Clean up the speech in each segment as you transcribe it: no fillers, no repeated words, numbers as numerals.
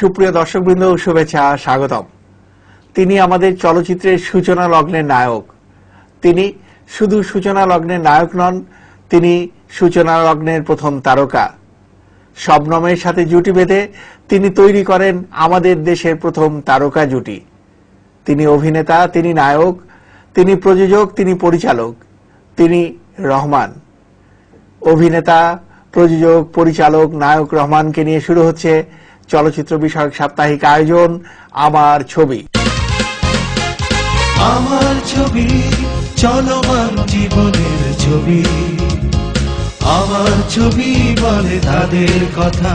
সুপ্রিয় দর্শকবৃন্দ, শুভেচ্ছা, স্বাগতম। তিনি আমাদের চলচ্চিত্রের সূচনা লগ্নের নায়ক। তিনি শুধু সূচনা লগ্নের নায়ক নন, তিনি সূচনা লগ্নের প্রথম তারকা। শবনমের সাথে জুটি বেঁধে তিনি তৈরি করেন আমাদের দেশের প্রথম তারকা জুটি। তিনি অভিনেতা, তিনি নায়ক, তিনি প্রযোজক, তিনি পরিচালক, তিনি রহমান। অভিনেতা, প্রযোজক, পরিচালক, নায়ক রহমানকে নিয়ে শুরু হচ্ছে চলচ্চিত্র বিষয়ক সাপ্তাহিক আয়োজন আমার ছবি। আমার ছবি, চলমান জীবনের ছবি। আমার ছবি বলে তাদের কথা,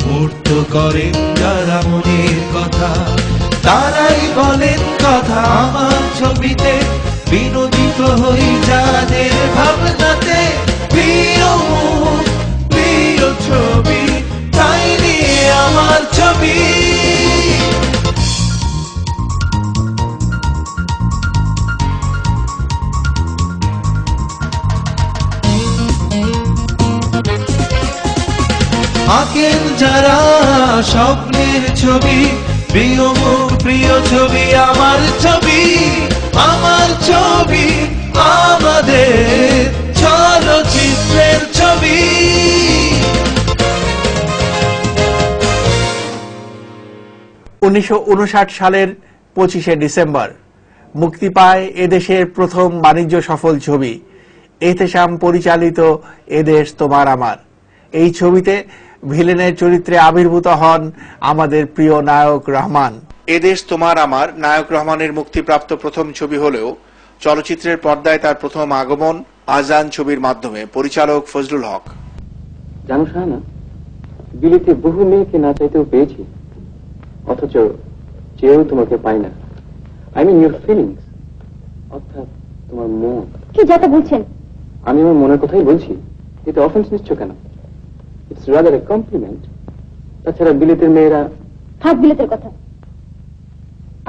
মূর্ত করে যারা মনের কথা, তারাই বলেন কথা আমার ছবিতে। বিনোদিত হই যাদের ভাবনাতে, প্রিয় মুখ, প্রিয় ছবি, তাই নিয়ে আমার ছবি। আঁকেন যারা স্বপ্নের ছবি, প্রিয় মুখ, প্রিয় ছবি, আমার ছবি, আমার ছবি, আমাদের চলচ্চিত্রের ছবি। 1959 সালের 25শে ডিসেম্বর মুক্তি পায় এদেশের প্রথম বাণিজ্য সফল ছবি এহতেশাম পরিচালিত এদেশ তোমার আমার। এই ছবিতে ভিলেনের চরিত্রে আবির্ভূত হন আমাদের প্রিয় নায়ক রহমান। এদেশ তোমার আমার নায়ক রহমানের মুক্তিপ্রাপ্ত প্রথম ছবি হলেও চলচ্চিত্রের পর্দায় তার প্রথম আগমন আজান ছবির মাধ্যমে। পরিচালক ফজলুল হক। জানো শাহানা, বিলেতে বহু মেয়েকে না চাইতেও পেয়েছি, অথচ চেয়েও তোমাকে পাই না। আই মিন ইউর ফিলিংস, অর্থাৎ তোমার মন। কি যাতা বলছেন? আমি আমার মনের কথাই বলছি। এতে অফেন্স নিচ্ছ কেন? It's rather a compliment. তাছাড়া বিলেতের মেয়েরা... থাক বিলেতের কথা।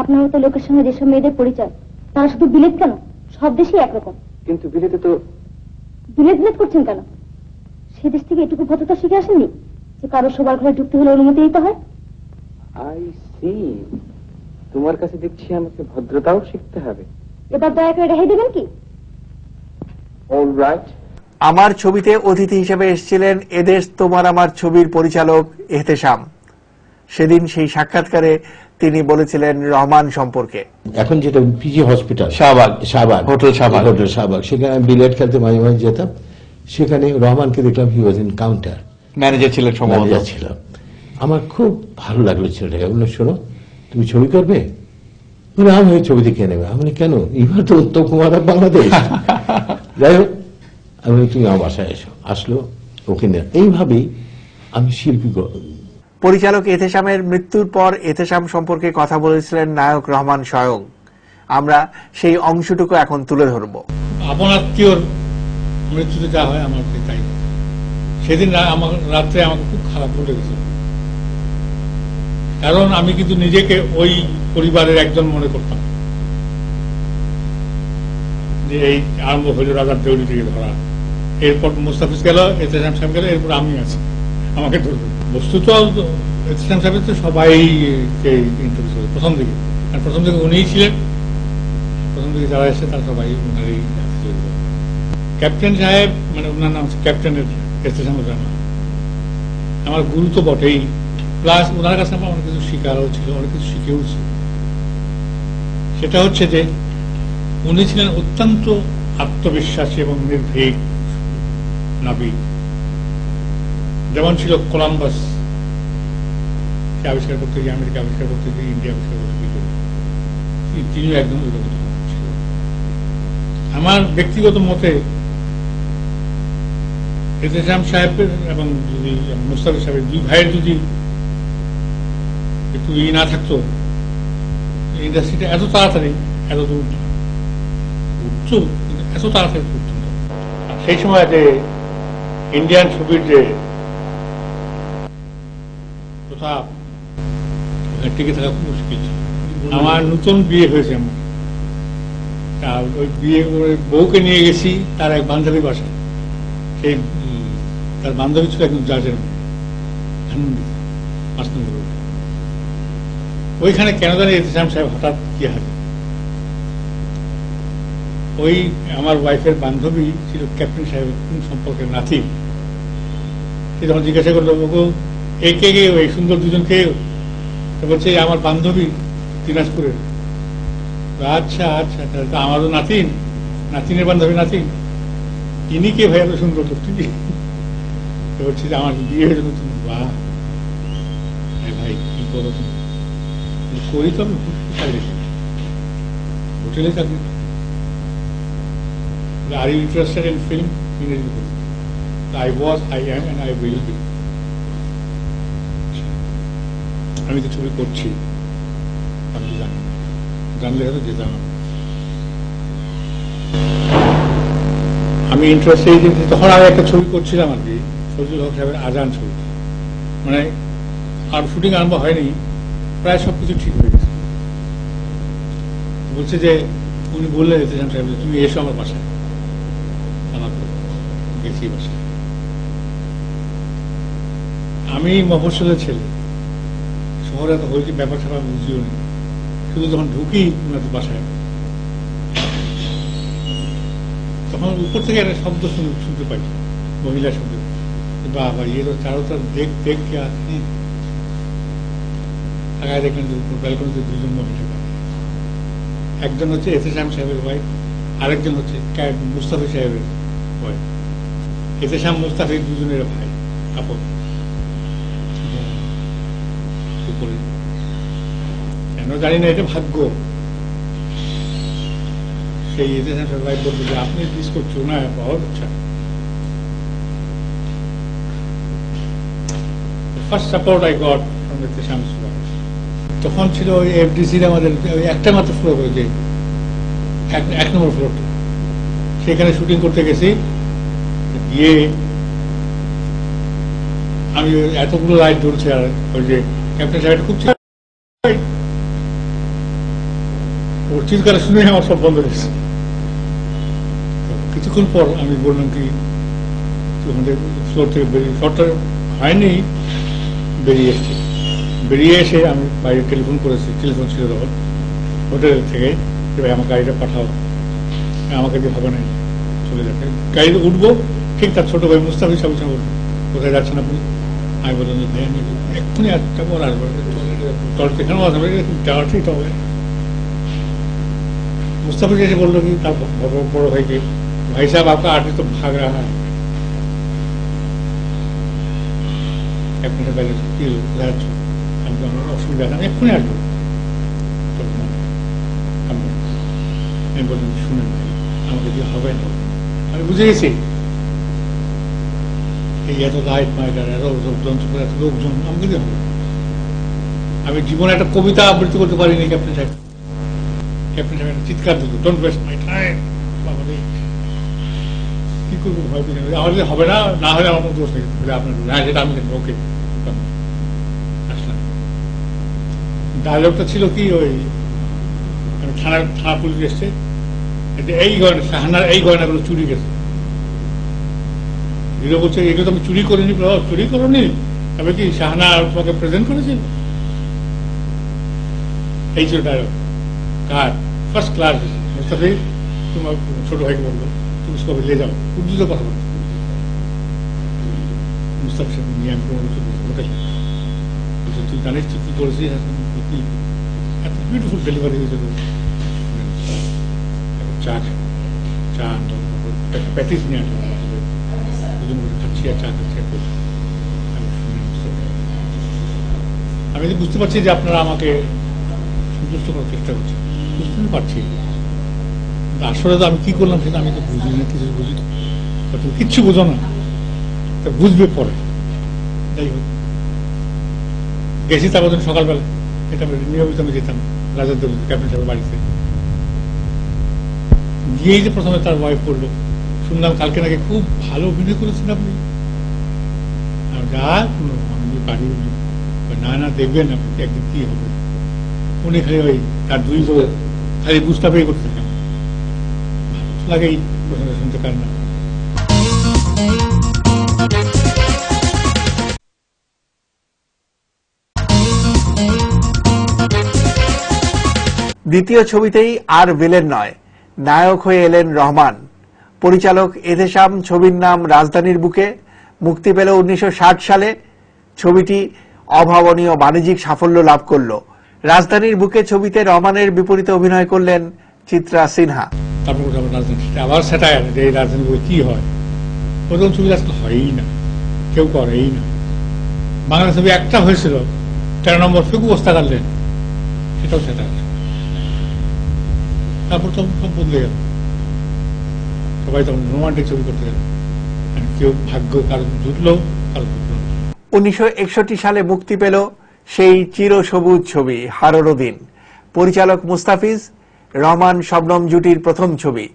আপনার মতো লোকের সঙ্গে যেসব মেয়েদের পরিচয়, তারা শুধু বিলেত কেন, সব দেশেই একরকম। কিন্তু বিলেতে তো... বিলেত বিলেত করছেন কেন? সে দেশ থেকে এটুকু ভদ্রতা শিখে আসেননি যে কারো সবার ঘরে ঢুকতে হলে অনুমতি দিতে হয়? I see. তোমার কাছে দেখছি আমাকে ভদ্রতাও শিখতে হবে। এবার দয়া করে রেহাই দেবেন কি? অলরাইট। আমার ছবিতে অতিথি হিসেবে এসেছিলেন এদেশ তোমার আমার ছবির পরিচালক এহতেশাম। সেদিন সেই সাক্ষাৎকারে তিনি বলেছিলেন রহমান সম্পর্কে। এখন যেটা PG hospital, Shahbag, hotel Shahbag, সেখানে আমি বিলিয়ার্ড খেলতে মাঝে মাঝে যেতাম। সেখানে রহমানকে দেখলাম, হি ওয়াজ ইন কাউন্টার, ম্যানেজার ছিলেন, ম্যানেজার ছিল। আমার খুব ভালো লাগলো ছেলেটাকে। বললো, শোনো, তুমি ছবি করবে? বলে, আমি ওই ছবি দেখে নেবে। আমি কেন? এবার তো উত্তম কুমার বাংলাদেশ। যাই হোক, আমি তুমি আমার বাসায় এসো। আসলো, ওকে নিয়ে এইভাবেই আমি শিল্পী। পরিচালক এহতেশামের মৃত্যুর পর এহতেশাম সম্পর্কে কথা বলেছিলেন নায়ক রহমান স্বয়ং। আমরা সেই অংশটুকু এখন তুলে ধরব। আপন আত্মীয়র মৃত্যুতে যা হয় আমার তাই। সেদিন আমার রাত্রে আমাকে খুব খারাপ লেগেছে, কারণ আমি কিন্তু নিজেকে ওই পরিবারের একজন মনে করতাম। যে এই আরম্ভ হইল রাজার দেউরি থেকে ধরা, এরপর মুস্তাফিজ গেল, এহতেশাম সাহেব গেল, এরপর আমি আছি, আমাকে ধরবে। বস্তুত এহতেশাম সাহেব তো সবাইকে ইন্ট্রোডিউস করে প্রথম দিকে, আর প্রথম দিকে উনিই ছিলেন। প্রথম দিকে যারা এসে তারা সবাই উনারই ক্যাপ্টেন সাহেব, মানে ওনার নাম ক্যাপ্টেনের এহতেশামুর রহমান, আমার গুরু তো বটেই, প্লাস ওনার কাছে আমার অনেক কিছু শিকারও ছিল, অনেক কিছু শিখেও ছিল। সেটা হচ্ছে যে উনি ছিলেন অত্যন্ত আত্মবিশ্বাসী এবং নির্ভীক নাবিক। যেমন ছিল কলম্বাস আবিষ্কার করতে গিয়ে, আমেরিকা আবিষ্কার করতে গিয়ে, ইন্ডিয়া আবিষ্কার করতে গিয়ে, তিনিও একদম ছিল। আমার ব্যক্তিগত মতে এহতেশাম সাহেবের এবং যদি মুস্তাফিজ সাহেবের দুই ভাইয়ের যদি একটু না থাকতো, ইন্ডাস্ট্রিটা এত তাড়াতাড়ি এত দূর উঠত, এত তাড়াতাড়ি উঠত না। সেই সময় যে ইন্ডিয়ান ছবির যে কথা, টিকে থাকা খুব মুশকিল ছিল। আমার নতুন বিয়ে হয়েছে, ওই বিয়ে বউকে নিয়ে গেছি তার এক বান্ধবীর বাসায়। সেই তার বান্ধবী ছিল একজন জাজের মেয়ে, ওইখানে কেন জানি ইহতেশাম সাহেব হঠাৎ কি হাজির। ওই আমার ওয়াইফের বান্ধবী ছিল ক্যাপ্টেন সাহেবের কোন সম্পর্কের নাতি। সে যখন জিজ্ঞাসা করলো ওগো এই কে কে ওই সুন্দর দুজন কে, তো বলছে আমার বান্ধবী দিনাজপুরের। আচ্ছা আচ্ছা, তাহলে তো আমারও নাতিন, নাতিনের বান্ধবী নাতিন। ইনি কে ভাই এত সুন্দর লোকটি? তো বলছে যে আমার বিয়ে হয়েছে নতুন। বাহ ভাই কি করো তুমি? করি তো আমি হোটেলে চাকরি। Are you interested in film? I was, I am, and I will be. আমি তো ছবি করছি, আমি জানি, জানলে হয়তো যেতাম। আমি ইন্টারেস্টেড, তখন আমি একটা ছবি করছিলাম আর কি, ফজলুল হক সাহেবের আজান ছবি। মানে আর শুটিং আরম্ভ হয়নি, প্রায় সবকিছু ঠিক হয়ে গেছে। বলছে যে উনি বললেন ইহতেশাম সাহেব তুমি এসো আমার বাসায়। গেছি বাসায়। আমি মফস্বলের ছেলে, শহরে এত হয়েছে ব্যাপার স্যাপার বুঝিও নি। শুধু যখন ঢুকি ওনাদের বাসায়, তখন উপর থেকে একটা শব্দ শুনতে পাই, মহিলা শব্দ। বাবা ইয়ে তো চারো তার দেখ দেখ কে আছে। আগায় দেখলেন যে উপর ব্যালকনিতে দুজন মহিলা, একজন হচ্ছে ইহতেশাম সাহেবের ওয়াইফ, আরেকজন হচ্ছে মুস্তাফিজ সাহেবের ওয়াইফ। ইহতেশাম মুস্তাফিজ দুজনের ভাই আপন। কেন জানি না, এটা ভাগ্য। সেই ইহতেশাম সাহেবের ওয়াইফ বলতে যে আপনি মিস করছো না, বহুত আচ্ছা। First support I got from Ihtesham সাহেব। তখন ছিল ওই এফডিসির আমাদের একটা মাত্র ফ্লোর হয়েছে, 1 নম্বর ফ্লোরটা। সেখানে শুটিং করতে গেছি, গিয়ে আমি এতগুলো লাইট ধরছে, আর ওই যে ক্যাপ্টেন সাহেব খুব ওর চিৎকার শুনে আমার সব বন্ধ হয়েছে। কিছুক্ষণ পর আমি বললাম কি ফ্লোর থেকে বেরিয়ে, ফ্লোরটা হয়নি, বেরিয়ে এসছি। বেরিয়ে এসে আমি বাইরে টেলিফোন করেছি, টেলিফোন ছিল তখন হোটেল থেকে, ভাই আমার গাড়িটা পাঠাও, আমাকে দিয়ে হবে না, চলে যাবে। গাড়িতে উঠবো, ঠিক তার ছোট ভাই মুস্তাফিজ সাহেব বলবো কোথায় যাচ্ছেন আপনি? আমি বললাম যে ভাই আমি এক্ষুনি একটা পর আসবো, এখানেও আসবে, যাওয়ার ঠিক হবে। মুস্তাফিজ এসে বললো কি তার বড় ভাইকে, ভাই সাহেব আপনার আর্টিস্ট তো ভাগ রাখা। আপনার বাইরে কি যাচ্ছ? আমি তো আমার অসুবিধা আছে, আমি এক্ষুনি আসবো। আমি বললাম শুনেন ভাই, আমাকে দিয়ে হবে না। আমি বুঝে গেছি এই এত লাইট মাইটার, এত যন্ত্র, এত লোকজন, আমাকে দিয়ে হবে। আমি জীবনে একটা কবিতা আবৃত্তি করতে পারিনি। ক্যাপ্টেন সাহেব একটা চিৎকার দিত, ডোন্ট ওয়েস্ট মাই টাইম। কি করবো ভয় পেয়ে, আমার যদি হবে না, না হলে আমার দোষ নেই, আপনার হ্যাঁ সেটা আমি ওকে আসলাম। ডায়লগটা ছিল কি, ওই আমি থানা পুলিশ এসছে, এই গয়না শাহানার এই গয়নাগুলো চুরি গেছে। হিরো বলছে এগুলো তো আমি চুরি করিনি। চুরি করনি? তবে কি শাহানা তোমাকে প্রেজেন্ট করেছে? এই ছিল ডায়লগ। কার ফার্স্ট ক্লাস মুস্তাফিজ তোমার ছোট ভাইকে বললো তুমি সবাই নিয়ে যাও, উর্দুতে কথা বলো। মুস্তাফিজ নিয়ে আমি হোটেল, তুই জানিস তুই কি করেছিস, এত বিউটিফুল ডেলিভারি হয়েছে। চা প্যাটিস নিয়ে আসলাম, দুজন খাচ্ছি আর চা খাচ্ছি। আমি বুঝতে পারছি যে আপনারা আমাকে সন্তুষ্ট করার চেষ্টা করছেন, বুঝতে পারছি। আসলে তো আমি কি করলাম সেটা আমি তো বুঝি না, কিছু বুঝি না। তুমি কিচ্ছু বোঝো না, তা বুঝবে পরে। যাই হোক, গেছি তারপর সকালবেলা, এটা নিয়মিত আমি যেতাম রাজাদের ক্যাপ্টেন সাহেবের বাড়িতে। গিয়েই যে প্রথমে তার ওয়াইফ করলো, শুনলাম কালকে নাকি খুব ভালো অভিনয় করেছেন আপনি। আমি বাড়ি না না দেখবেন আপনি একদিন কি হবে। উনি খালি ওই তার দুই বউ খালি মুস্তাফিজ করতে থাকেন, ভালো লাগে এই প্রশংসা শুনতে পারেন না। দ্বিতীয় ছবিতেই আর ভিলেন নয়, নায়ক হয়ে এলেন রহমান। পরিচালক এতেশাম, ছবির নাম রাজধানীর বুকে, মুক্তি পেল 1960 সালে। ছবিটি অভাবনীয় বাণিজ্যিক সাফল্য লাভ করল। রাজধানীর বুকে ছবিতে রহমানের বিপরীতে অভিনয় করলেন চিত্রা সিনহা। তারপর রাজধানী আবার সেটাই যে এই রাজধানী বই কি হয়, ওরকম ছবি আজকে হয়ই না, কেউ করেই না। বাংলা ছবি একটা হয়েছিল 13 নম্বর ফেকু বস্তা কাটলেন, সেটাও সেটা। তারপর তো সব বদলে গেল, সবাই তখন রোমান্টিক ছবি করতে গেল। কেউ ভাগ্য কারো জুটলো, কারো জুটলো। 1961 সালে মুক্তি পেল সেই চিরসবুজ ছবি হারুনুদ্দিন। পরিচালক মুস্তাফিজ, রহমান শবনম জুটির প্রথম ছবি।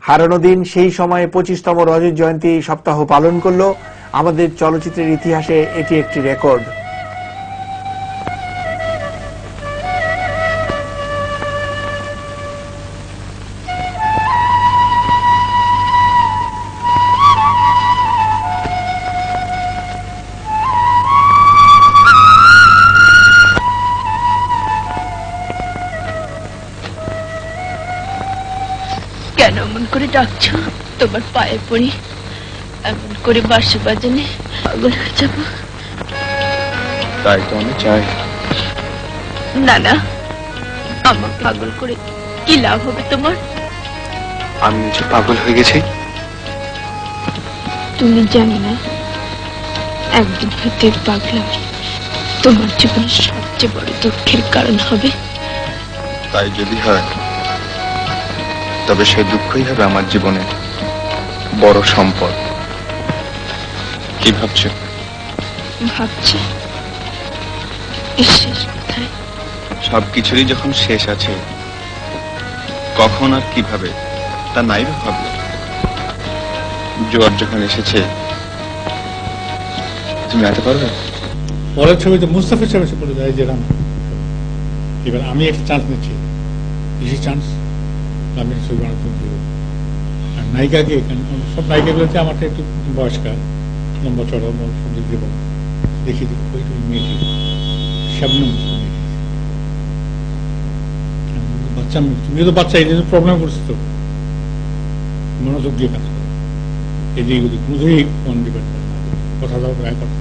হারুনুদ্দিন সেই সময়ে 25তম রজত জয়ন্তী সপ্তাহ পালন করল। আমাদের চলচ্চিত্রের ইতিহাসে এটি একটি রেকর্ড। কেন এমন করে ডাকছো? তোমার পায়ে পড়ি, এমন করে বাঁশি বাজালে পাগল হয়ে যাবো। তাই তো আমি চাই। না না, আমার পাগল করে কি লাভ হবে তোমার? আমি যে পাগল হয়ে গেছি। তুমি জানো না, একদিন হয়তো পাগলামি তোমার জীবনের সবচেয়ে বড় দুঃখের কারণ হবে। তাই যদি হয়, তবে সেই দুঃখই হবে আমার জীবনে বড় সম্পদ। কি ভাবছো? ভাবছি শেষ কোথায়? সবকিছুরই যখন শেষ আছে, কখন আর কিভাবে তা নাই ভাবলে। জোয়ার যখন এসেছে, তুমি আতে পারবে? পরের ছবিতে মুস্তাফিজ সাহেব এসে পড়ে যায় যে রাম। এবার আমি একটা চান্স নিচ্ছি, বেশি চান্স আমি ছবি বানাতে দেবো। আর নায়িকাকে, সব নায়িকাগুলোতে আমাকে একটু বয়স্কা, লম্বা চড়া সবদিক দেবো, দেখিয়ে দিব ওইটু মেয়েকে শবনম। বাচ্চা মেয়ে তো বাচ্চা, এই প্রবলেম করছে তো, মনোযোগ দিয়ে কাজ করে, এদিক ওদিক কোনোদিনই মন দিবেন না, কথা দাও রায় কথা।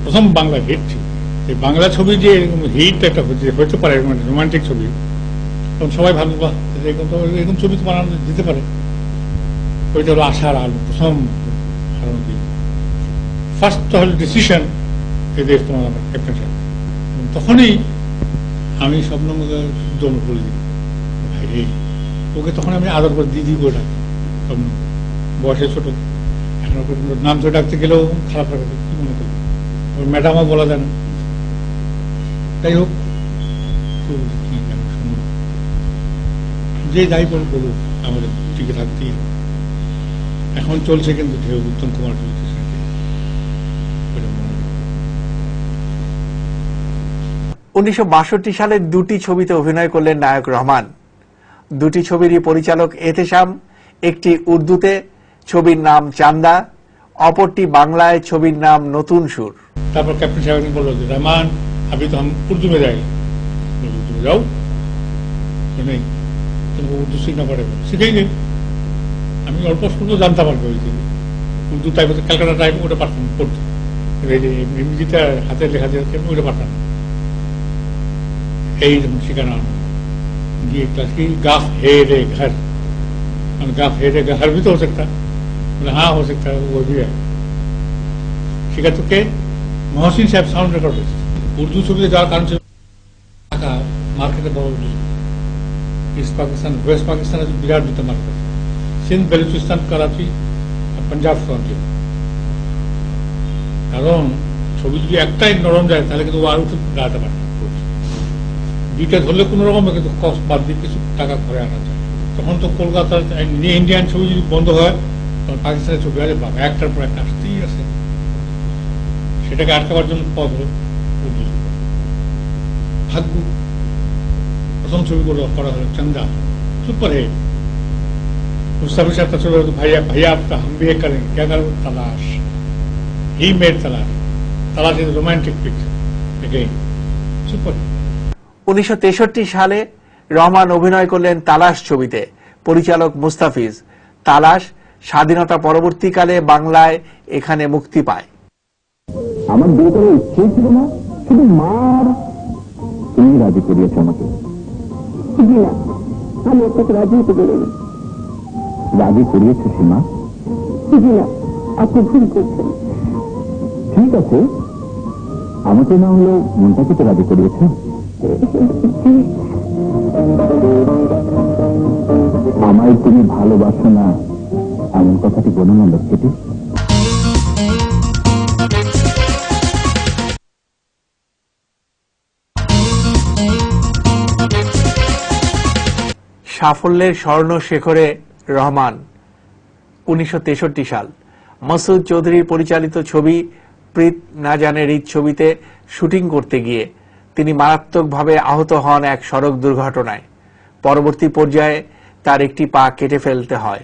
প্রথম বাংলা হিট ছিল। এই বাংলা ছবি যে হিট একটা হতে পারে, রোমান্টিক ছবি, তখন সবাই ভালো, বাহ এরকম ছবি তো বানানো দিতে পারে। ওইটা হলো আশার আলো, প্রথম ফার্স্ট তো হলো ডিসিশন এদের তোমার আমার ক্যাপ্টেন সাহেব। তখনই আমি স্বপ্নমুখে দম করে দিই, ভাই রে, ওকে তখন আমি আদর করে দিদি করে ডাকি। স্বপ্ন বয়সে ছোট, এখন ওকে নাম ধরে ডাকতে গেলেও খারাপ লাগে, কি মনে করি, ওর ম্যাডামও বলা যায় না। যাই হোক, কি শুনুন, যে যাই বল বলুক, আমাদের টিকে থাকতেই হবে। এখন চলছে কিন্তু ঢেউ, উত্তম কুমার চলছে। 1962 সালে দুটি ছবিতে অভিনয় করলেন নায়ক রহমান। দুটি ছবিরই পরিচালক এতেশাম, একটি উর্দুতে, ছবির নাম চান্দা, অপরটি বাংলায়, ছবির নাম নতুন সুর। তারপর ক্যাপ্টেন সাহেব বললো যে রহমান अभी तो हम उर्दू में जाएंगे। उर्दू में जाओ तो नहीं, तुमको उर्दू सीखना पड़ेगा। सीखेंगे। আমি অল্প স্বল্প জানতাম আর কি, উর্দু টাইপ ক্যালকাটা টাইপ ওটা পারতাম পড়তে, ইংরেজিতে হাতের লেখা দিয়ে ওটা পারতাম। এই যখন শেখানো गए क्लास की गाफ है रे घर, गाफ है रे घर भी तो हो सकता है, बोले हाँ हो सकता है, वो भी है। শিখা তোকে মহসিন সাহেব সাউন্ড রেকর্ড হয়েছে উর্দু ছবিতে যাওয়ার কারণ ছিল ঢাকা মার্কেটে বড় উর্দু, ইস্ট পাকিস্তান ওয়েস্ট পাকিস্তানের বিরাট দুটো মার্কেট, সিন্ধ বেলুচিস্তান করাচি আর পাঞ্জাব ফ্রন্টিয়ার। কারণ ছবি যদি একটাই নরম যায় তাহলে কিন্তু আর উঠে দাঁড়াতে পারে, দুইটা ধরলে কোনো রকম কিন্তু কস্ট বাদ দিয়ে কিছু টাকা ঘরে আনা যায়। তখন তো কলকাতার ইন্ডিয়ান ছবি যদি বন্ধ হয় তখন পাকিস্তানের ছবি আছে বাবা একটার পর একটা আসতেই আছে। সেটাকে আটকাবার জন্য পথ হল উর্দু। ভাগ্য প্রথম ছবি করা হলো চন্দা, সুপার হিট। मुस्तफिज साहब तस्वीर भैया भैया आपका हम भी करेंगे, क्या करो तलाश, ही मेड तलाश, तलाश is romantic picture again, super. 1963 সালে রহমান অভিনয় করলেন তালাশ ছবিতে। পরিচালক মুস্তাফিজ। তালাশ স্বাধীনতা পরবর্তীকালে বাংলায় এখানে মুক্তি পায়। আমার বিয়ে করার ইচ্ছে ছিল না, শুধু মার তুমি রাজি করিয়েছ আমাকে। জি না, আমি আপনাকে রাজি হতে বলিনি। রাজি করিয়েছে সীমা? জি না, আপনি ভুল করছেন। ঠিক আছে, আমাকে না হলেও মনটাকে তো রাজি করিয়েছ। আমায় তুমি ভালোবাসো না এমন কথাটি বলো না লক্ষ্মীটি। সাফল্যের স্বর্ণ শেখরে রহমান। 1963 সাল মাসুদ চৌধুরীর পরিচালিত ছবি প্রীত না জানে রীত ছবিতে শুটিং করতে গিয়ে তিনি মারাত্মকভাবে আহত হন এক সড়ক দুর্ঘটনায়। পরবর্তী পর্যায়ে তার একটি পা কেটে ফেলতে হয়।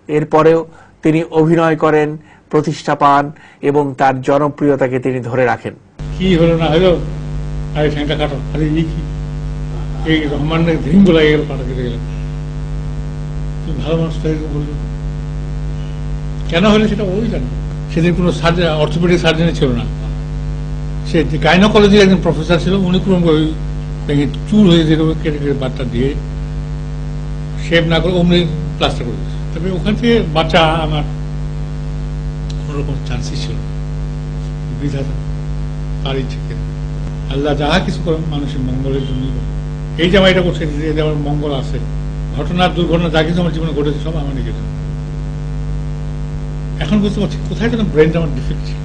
এরপরেও তিনি অভিনয় করেন, প্রতিষ্ঠা পান এবং তার জনপ্রিয়তাকে তিনি ধরে রাখেন। কি হলো না হলো, আরে ঠ্যাংটা কাটো, আরে কি এই রহমানের ধিঙ্গ লাগে গেল, পাটা কেটে গেল। তুমি ভালো মানুষটা বললো কেন হলে সেটা ওই জানো। সেদিন কোনো অর্থোপেডিক সার্জনে ছিল না, সে গাইনোকোলজির একজন প্রফেসর ছিল, উনি কোনো চুর হয়ে যেত, কেটে কেটে বাচ্চা দিয়ে শেভ না করে অমনি প্লাস্টার করে দিয়েছে। তবে ওখান থেকে বাচ্চা আমার কোনোরকম চান্সই ছিল না। বিধাতা তার ইচ্ছে কেন, আল্লাহ যাহা কিছু করেন মানুষের মঙ্গলের জন্যই করেন। এই যে আমার এটা করছে, এতে আমার মঙ্গল আছে। ঘটনার দুর্ঘটনা যা কিছু আমার জীবনে ঘটেছে সব আমার নিজের। এখন বুঝতে পারছি কোথায় যেন ব্রেনটা আমার ডিফেক্ট ছিল।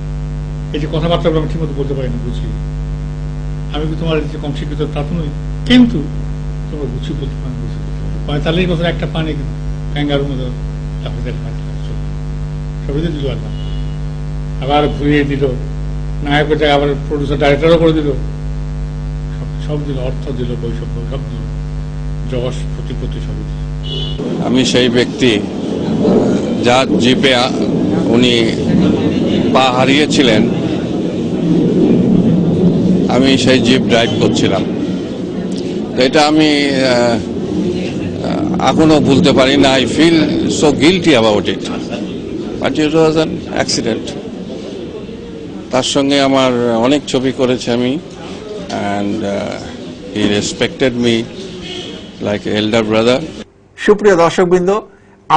এই যে কথাবার্তাগুলো আমি ঠিক মতো বলতে পারি না, বুঝি। আমি কি তোমার যে কম শিক্ষিত তা তো নই, কিন্তু তোমার গুছিয়ে বলতে পারি। 45 বছর একটা পানি কিন্তু ক্যাঙ্গারুর মতো সবই তো দিল আল্লাহ। আবার ঘুরিয়ে দিল, নায়কের জায়গায় আবার প্রডিউসার ডাইরেক্টরও করে দিল, সব দিল, অর্থ দিল, বৈষম্য সব দিল, যশ প্রতিপত্তি সবই দিল। আমি সেই ব্যক্তি যার জিপে উনি পা হারিয়েছিলেন, আমি সেই জিপ ড্রাইভ করছিলাম। এটা আমি এখনো ভুলতে পারি না। I feel so guilty about it, but it was an accident. তার সঙ্গে আমার অনেক ছবি করেছি আমি, and he respected me like elder brother. সুপ্রিয় দর্শকবৃন্দ,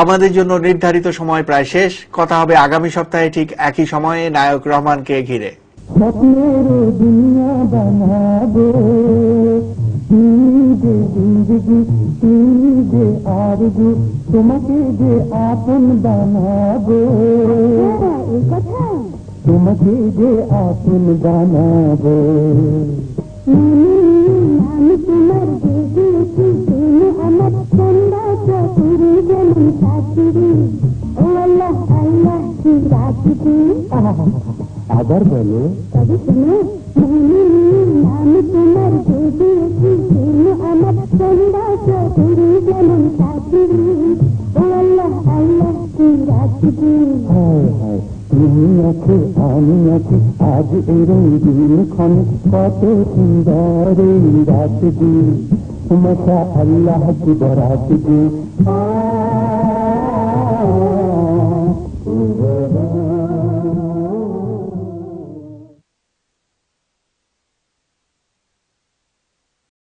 আমাদের জন্য নির্ধারিত সময় প্রায় শেষ। কথা হবে আগামী সপ্তাহে ঠিক একই সময়ে নায়ক রহমানকে ঘিরে। স্বপ্নের দুনিয়া বানাবো, জিন্দগি যে আরজু, তোমাকে যে আপন বানাবো, তোমাকে যে আপন বানাবো। আমি তোমার আমার সন্ধ্যা চকুরি যেমন শাশুড়ি, ও আল্লাহ আল্লাহ কি রাখি। আবার বলো। তবে শোনো, আমি তোমার আমার সন্ধ্যা চকুরি যেমন শাশুড়ি, ও আল্লাহ আল্লাহ কি রাখি। হায় হায়, তুমি আছো আমি আছি, আজ এই রঙিন ক্ষণ কত সুন্দর এই রাত দি, মাশা আল্লাহ কি বরাত দি।